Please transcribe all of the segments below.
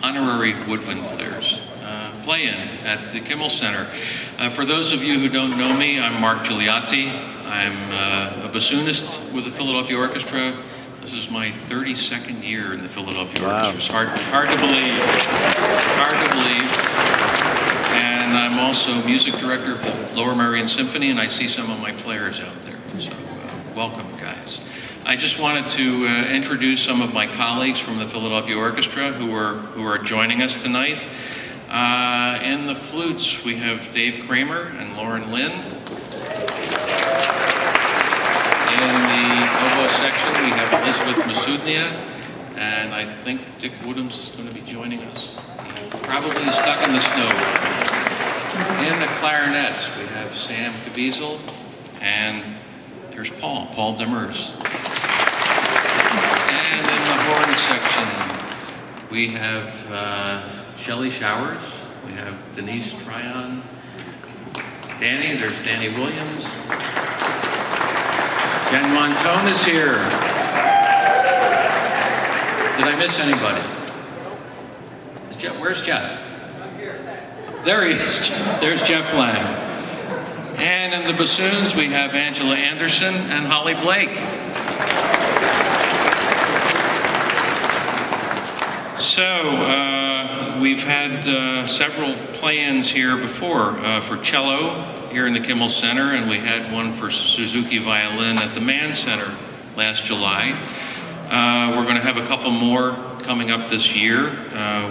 honorary woodwind players. Play-in at the Kimmel Center. For those of you who don't know me, I'm Mark Gigliotti. I'm a bassoonist with the Philadelphia Orchestra. This is my 32nd year in the Philadelphia Orchestra. It's hard to believe. Hard to believe. And I'm also music director of the Lower Merion Symphony, and I see some of my players out there. So welcome, guys. I just wanted to introduce some of my colleagues from the Philadelphia Orchestra who are joining us tonight. In the flutes, we have Dave Kramer and Lauren Lind. In the oboe section, we have Elizabeth Masudnia, and I think Dick Woodhams is going to be joining us. He probably is stuck in the snow. In the clarinets, we have Sam Caviezel, and there's Paul Demers. And in the horn section, we have Shelley Showers, we have Denise Tryon, there's Danny Williams. Jen Montone is here. Did I miss anybody? Where's Jeff? I'm here. There he is. There's Jeff Lang. And in the bassoons, we have Angela Anderson and Holly Blake. So, we've had several play-ins here before for cello here in the Kimmel Center, and we had one for Suzuki violin at the Mann Center last July. We're going to have a couple more coming up this year,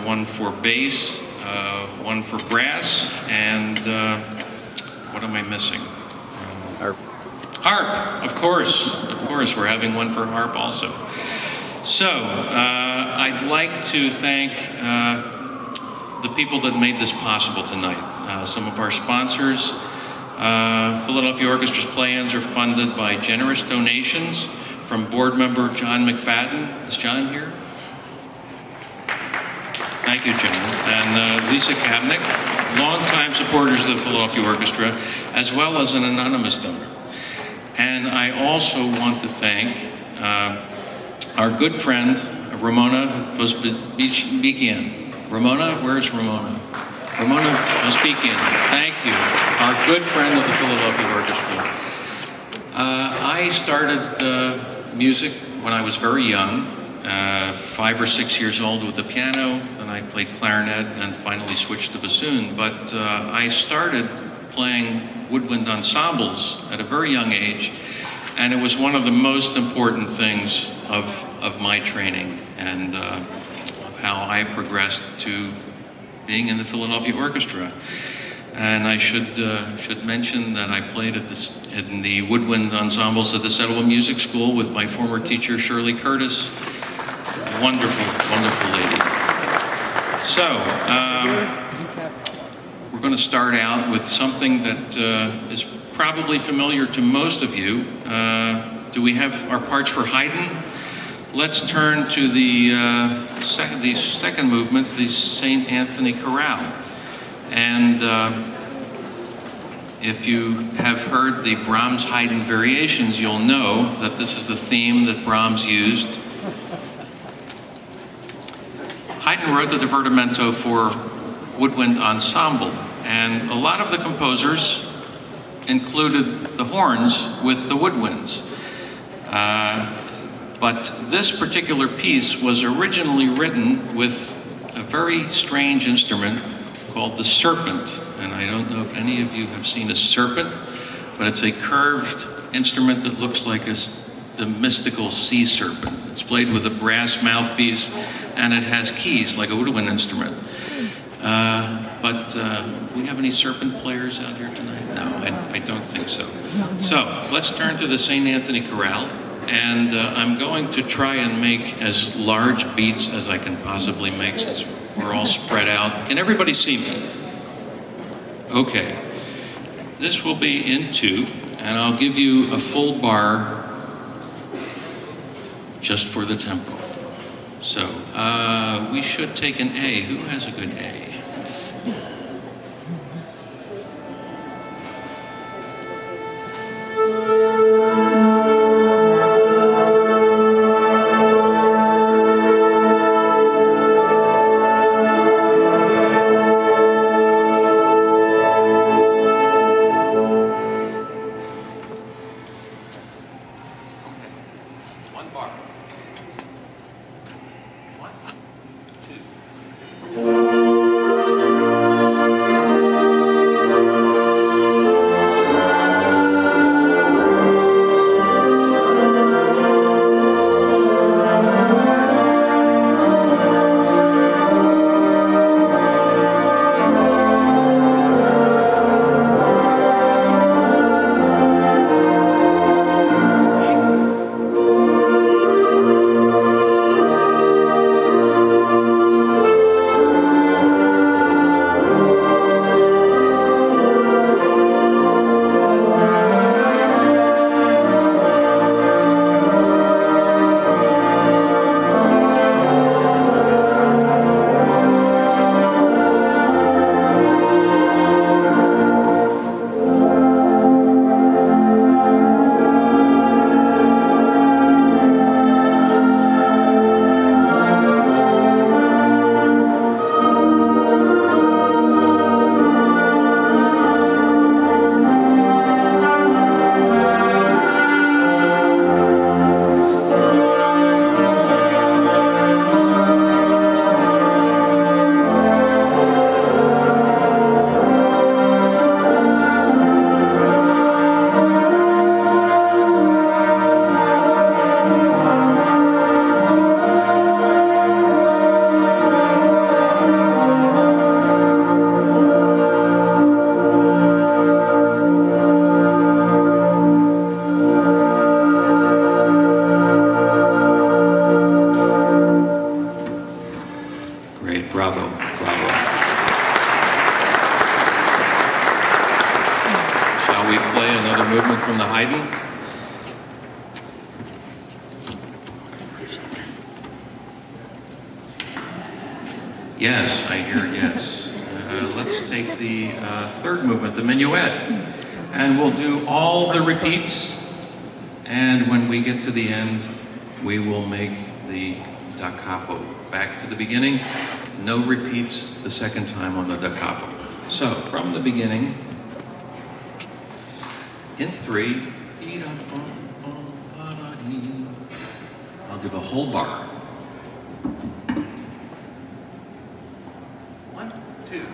one for bass, one for brass, and what am I missing? Harp, of course, we're having one for harp also. So, I'd like to thank the people that made this possible tonight. Some of our sponsors. Philadelphia Orchestra's play-ins are funded by generous donations from board member John McFadden. Is John here? Thank you, John. And Lisa Kabnick, longtime supporters of the Philadelphia Orchestra, as well as an anonymous donor. And I also want to thank our good friend, Ramona Vosbikian. Ramona, where's Ramona? Ramona Vosbikian, thank you. Our good friend of the Philadelphia Orchestra. I started music when I was very young, 5 or 6 years old with the piano, and I played clarinet and finally switched to bassoon. But I started playing woodwind ensembles at a very young age, and it was one of the most important things of my training and of how I progressed to being in the Philadelphia Orchestra. And I should mention that I played in the woodwind ensembles at the Settle Music School with my former teacher, Shirley Curtis. Wonderful, wonderful lady. So, we're going to start out with something that is probably familiar to most of you. Do we have our parts for Haydn? Let's turn to the second movement, the St. Anthony Chorale. And if you have heard the Brahms Haydn variations, you'll know that this is the theme that Brahms used. Haydn wrote the divertimento for woodwind ensemble, and a lot of the composers included the horns with the woodwinds. But this particular piece was originally written with a very strange instrument called the serpent. And I don't know if any of you have seen a serpent, but it's a curved instrument that looks like the mystical sea serpent. It's played with a brass mouthpiece, and it has keys like a woodwind instrument. But we have any serpent players out here tonight? No, I don't think so. So let's turn to the St. Anthony Chorale. And I'm going to try and make as large beats as I can possibly make since we're all spread out. Can everybody see me? Okay. This will be in 2, and I'll give you a full bar just for the tempo. So we should take an A. Who has a good A? Great, bravo, bravo. Shall we play another movement from the Haydn? Yes, I hear yes. Let's take the third movement, the minuet. And we'll do all the repeats. And when we get to the end, we will make the da capo. Back to the beginning. No repeats the second time on the da capo. So, from the beginning, in 3, I'll give a whole bar. 1, 2.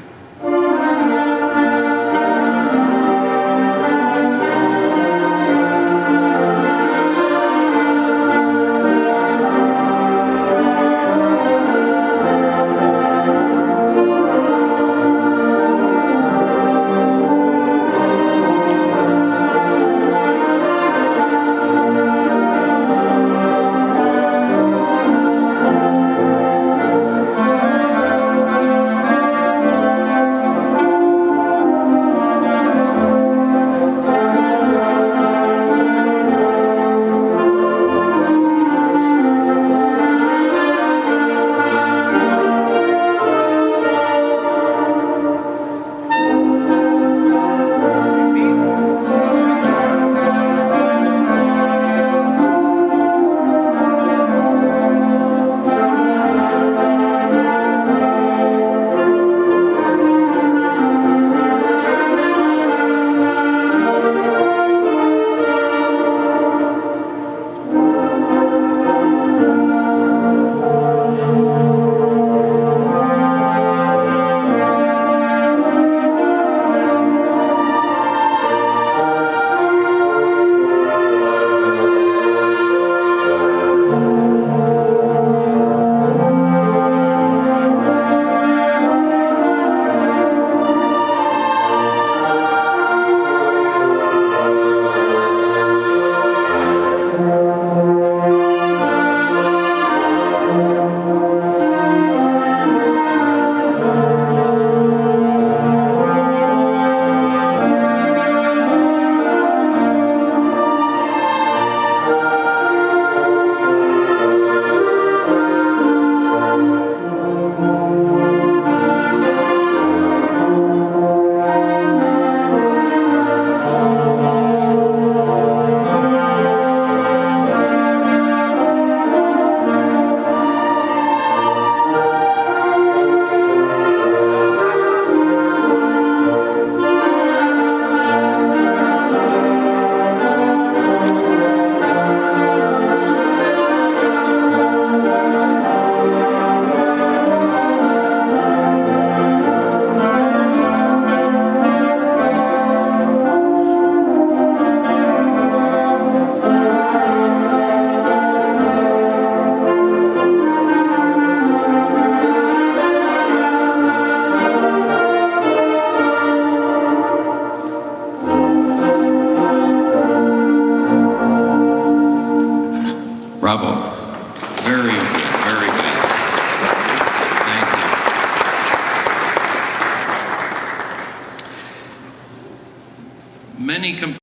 Bravo.